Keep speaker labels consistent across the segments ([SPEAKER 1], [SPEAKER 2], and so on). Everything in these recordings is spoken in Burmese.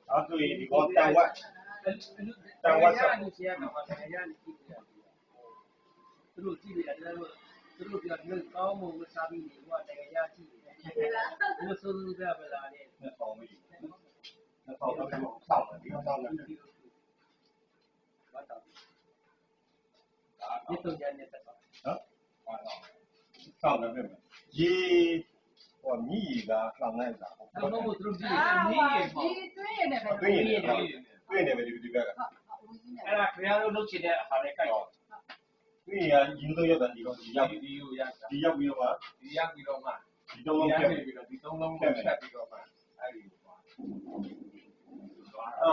[SPEAKER 1] Đó tôi thì có tao quá sao
[SPEAKER 2] Terus sih ada terus dia kau mau sabi ni buat gaya sih. Terus suruh dia berlari.
[SPEAKER 1] nó không nó xong rồi nó xong rồi
[SPEAKER 2] Itu jangan tak.
[SPEAKER 1] đó xong rồi gì còn nhỉ cả làm này cả
[SPEAKER 2] Kau mau terus ni.
[SPEAKER 1] tuyên này về đi về cả
[SPEAKER 2] Era crear lo sih dia hari kai.
[SPEAKER 1] tuyên nhìn tôi cho đi con điရောက်ပြီးတော့ဒီတော့လုံးပြတ်ဒီတော့လုံးပြတ်အဲ့ဒီ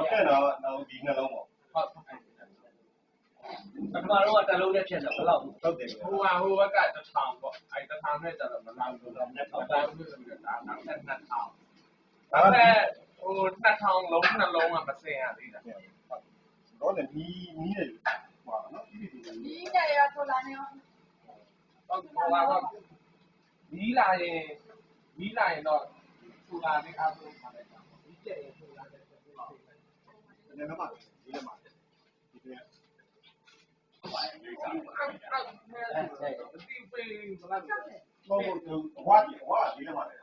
[SPEAKER 1] အဲ့တော့ဒီနှလုံးပေါ့
[SPEAKER 2] ပထမတော့တလုံးနဲ့ဖြတ်တယ်ဘယ်လောက်
[SPEAKER 1] ဟုတ်တယ်
[SPEAKER 3] ဟိုဘက်ကတထောင်ပေါ့အဲ့တထောင်နဲ့ကျတော့မလောက်ဘူးတော့နဲ့တော့ဒါလို့ဆိုပြီးတော့နောက်ဆက်နှစ်ထောင်ဒါပေမဲ့ဟိုနှစ်ထောင်လုံးနှလုံးကမစင်ရသေးတာ
[SPEAKER 1] တော့လည်းနီးတယ်ဟောနော်
[SPEAKER 3] ဟုတ်ကဲ့နီးလာရင်တော့ဆူလာလေးအားလုံးပါလိုက်တာဒီကျက်ရင်ဆူလာတဲ့ဆက်ပြီးတော့
[SPEAKER 1] နည်းနည်းမှဒီလည်းမှဒီက
[SPEAKER 3] ဒီပေးဘလာ
[SPEAKER 1] တော့ဝါဒီလည်းမှလည်း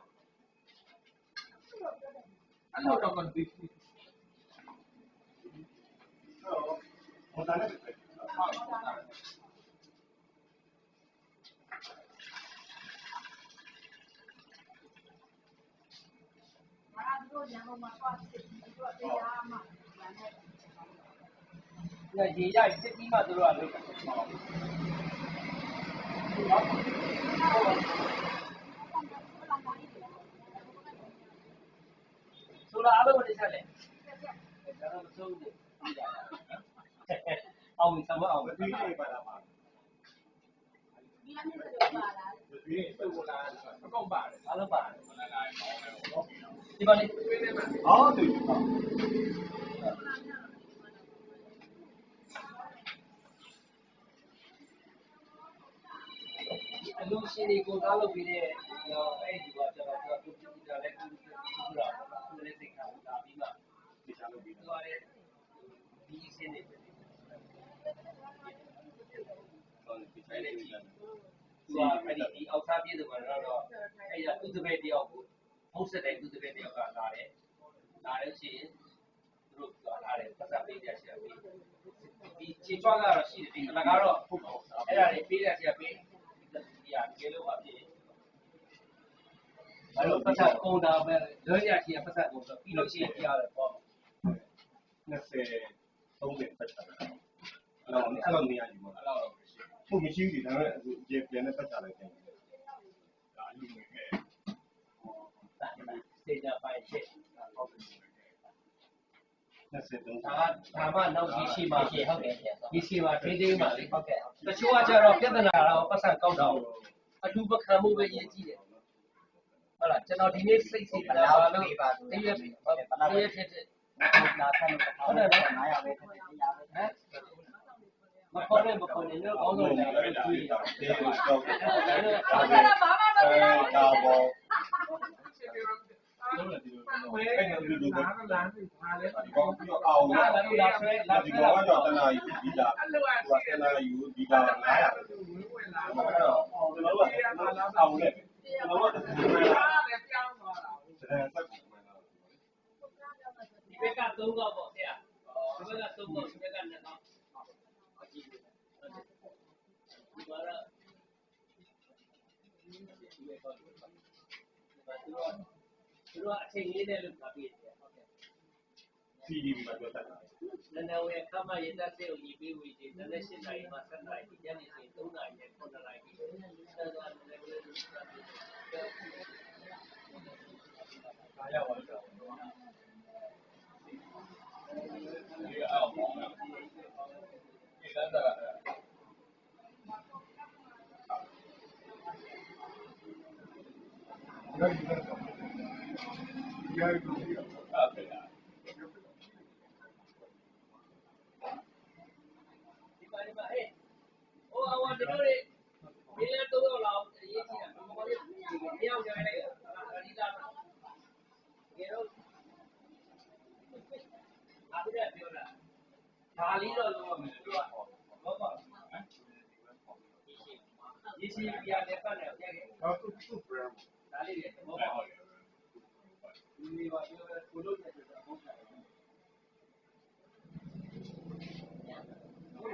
[SPEAKER 3] အဲ့လိုတော့မသိဘူး
[SPEAKER 1] ဟိုတန်းနဲ့
[SPEAKER 2] ရေရစစ်ပြီးမှတို့ကလုပ်တာဆိုလာအားလုံးတစ်ချက်လေဒါတော့မစိုးဘူးအောင်ပြီသမအောင်
[SPEAKER 1] ဒီလေးပါလာပါ
[SPEAKER 3] ဒီစုလာအကုန်ပါတယ်
[SPEAKER 2] အားလုံးပါတယ်ဒီပါလေ
[SPEAKER 3] ပေးနေမှာ
[SPEAKER 1] အော်တူပါ
[SPEAKER 2] အလူရှင်တွေကိုသားလုပ်ပြီးတဲ့ရောအဲ့ဒီကကျတော့သူကပြည်တာလည်းသူတော့သူလည်းသိခါလာပြီးမှဒီချလုပ်ပြီးတော့လည်းဒီစင်းနေတယ်ဟုတ်ပြီပဲလေဒီအဲ့ဒီအောက်သားပြည့်စုံတော့အဲ့ရသူတပည့်တယောက်ကိုဖုတ်ဆက်တဲ့သူတပည့်တယောက်ကလာတယ်ရှိရင်သူတို့လာတယ်ပတ်သက်ပေးကြရှာပြီးဒီခြေချွားကတော့ရှိတယ်ဒီကကတော့ဖုတ်တော့အဲ့ဒါတွေပေးကြရှာပေးဒီကလေးပါပြီအဲ့လိုပတ်သက်ကုန်တာပဲလွှဲရရှိရပတ်သက်ကုန်ဆိုပြီးလို့ရှိရင်ပြရတယ်ပေါ့
[SPEAKER 1] 20 30ပတ်ချတာအဲ့တော့နေရာယူပါအဲ့တော့ဖို့မရှိဘူးဒီဒါပေမဲ့အခုပြန်နဲ့ပတ်ချလိုက်တယ်ဒါအလူငယ်ခဲ့
[SPEAKER 2] စေကြပိုင်ရှစ်
[SPEAKER 1] 23
[SPEAKER 2] ဒါမှနောက်ဒီရှိမှရှိဟုတ်တယ်ဒီရှိမှထိန်းသိမ်းမှလေဟုတ်ကဲ့တချို့ကကျတော့ပြဿနာတော့ပတ်သက်ကောက်တော့အထူးပခံမှုပဲရည်ကြည့်တယ်ဟုတ်လားကျွန်တော်ဒီနေ့စိတ်စီတာလို့တည့်ရပြီဟုတ်တယ်တည့်ရဖြစ်တဲ့လာဆန်းလို့ဟုတ်တယ်နော်900ပဲဖြစ်တယ်100ပဲဟမ်မခေါ်နဲ့ကောင်းဆုံးတယ်ကြည့်တာ
[SPEAKER 1] တေးတော့ဒါဘော
[SPEAKER 3] အဲ့လိုဝဲအဲ့လိုလိုလာလာပါလေ
[SPEAKER 1] ဒီကောင်ပြီးတော့အောင်လာဆွဲဒီကောင်ကတော့တနာယူဒီလာသူကတနာယူဒီလာ900ပဲ
[SPEAKER 3] ဝင်လာ
[SPEAKER 1] အဲ့တော့ကျွန်တော်တို့ကအောင်နဲ့ကျွန်တော်တို့က
[SPEAKER 3] လည်းပြောင်းသွားတာ
[SPEAKER 1] ဆက်ဆက်ကိုမှန်းလာ
[SPEAKER 2] ဒီဘက်က3ကောက်ပေါ့ဆရာဒီဘက်က3ကောက်ဒီဘက်က2ကောက်ဒီဘာရသူတို့အချိန်လေးနဲ့လုပ်တာပြည့်တယ်ဟုတ်ကဲ့
[SPEAKER 1] CDB မှာပြောတတ်တာ
[SPEAKER 2] နည်းနည်းဝယ်ခမရတဲ့စေကိုညီပေးဝေးခြင်းနည်းနည်း8နာရီမှ7နာရီညနေချိန်3နာရီနဲ့9နာရီဆက်သွားတယ်လည်းလုပ်တာပြည့်တယ်
[SPEAKER 1] အားရပါတော့ဒီအောင်မောင်းတာဒီလမ်းတာ
[SPEAKER 2] ဒါလေးတော့လုပ်ရမယ်သူကဘောပါဒီစီပြရတဲ့ပတ်နဲ့ပြခဲ့
[SPEAKER 1] သူ brand
[SPEAKER 2] ဒါလေးတွေဘောပါဒီပါပြောကိုလို့တဲ့တော့ဟုတ်တယ်ဘု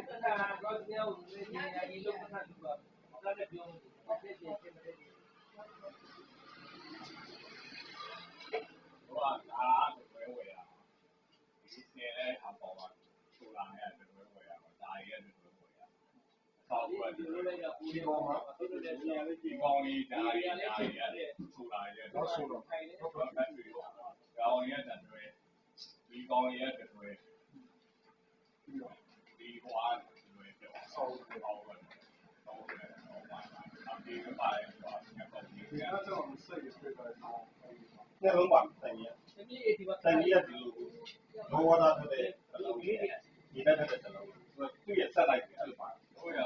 [SPEAKER 2] ရားကတော့ပြောင်းနေနေဒီလိုပတ်သူကဘာလဲပြောဖြစ်ဖြစ်ဖြစ်တယ်
[SPEAKER 3] ဟိုကဒါတွဲဝယ်ရဒီစနေလဲအပေါ်မှာဆိုတာနဲ့တွဲဝယ်ရမှာဒါရီရဲ့တွဲဝယ်ရဆောက်ဝယ်ဒီလိုလည်းပူဒီပေါ်မှာသူတို့လည်းပြန်လေးဒီကောင်းလေးဒါရီရတယ်ဆိုတာရဲ့တော့ဆိုတော့ဟုတ်ကဲ့ဘက်ထရီကောင်းရဲ့တတွဲဒီကောင်းရဲ့တတွဲဒီဟွာတွဲပြောဆောက်အောင်ဟုတ်တယ်ဟုတ်ပါအပြေးပါတယ်ဆိုတာကတော့ဒီကတော့စိတ်ဆွေးတယ်နော်
[SPEAKER 1] ညလုံးပါတိုင်ရ
[SPEAKER 2] ဒီနေ့ဒီမှာ
[SPEAKER 1] တိုင်ရဒီလိုလောဝတာတဲ့ဒီတက်တဲ့တလုံးသူ့ရဲ့ဆက်လိုက်တယ်အဲ့လိုပါ
[SPEAKER 3] ဟုတ်ရ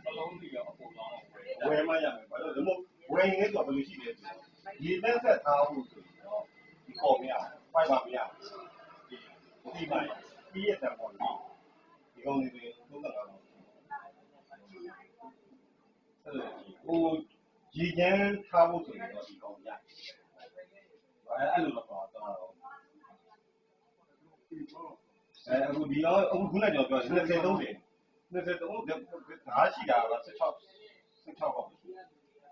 [SPEAKER 3] အလုံးကြီးရောအပေါ်လောင်းဝယ်
[SPEAKER 1] ဝယ်မှရမယ်ဘာလို့လဲဝယ်ရင်တော့ဘယ်လိုရှိလဲဆိုဒီလက်ဆက်ထားဖို့ဆိုတော့ဒီပေါ်မရဖိုက်ပါမရဒီပါပြီးရတဲ့ပေါ်ဒီကောင်လေးတွေသုံးတာတော့ဟိုရေချမ်းထားဖို့ဆိုရင်တော့ဒီကောင်ရအဲ့လိုတော့တော့အခုဒီတော့အခုခုနကပြော20 30 23ငါးရှိတာက16ပေါက်ရှိ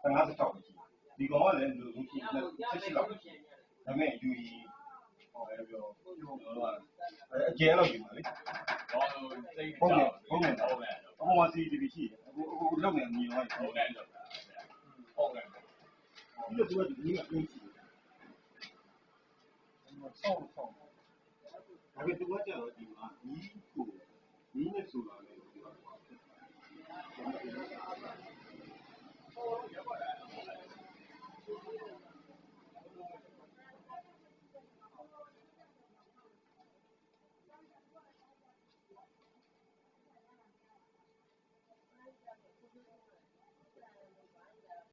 [SPEAKER 1] 56ရှိဒီကောင်ကလည်းလူရှိ16လောက်ရှိဒါပေမဲ့ UE ဟောလည်းပြောတော့အကျဲလောက်ယူပါလေ
[SPEAKER 3] တော့စိတ်
[SPEAKER 1] ဟုတ်တယ်
[SPEAKER 3] ဟုတ်တယ်
[SPEAKER 1] ဟိုမှာ CCTV ရှိတယ်အခုလောက်နေမြင်တော့
[SPEAKER 3] ဟုတ်တယ်ဟုတ်တယ်
[SPEAKER 1] ဒီလိုသူကဒီကအင်းရှိတယ်ဆောင်းဒါပေမဲ့သူကကြောက်ဒီမှာဒီနဲ့ဆိုတာလေဒီက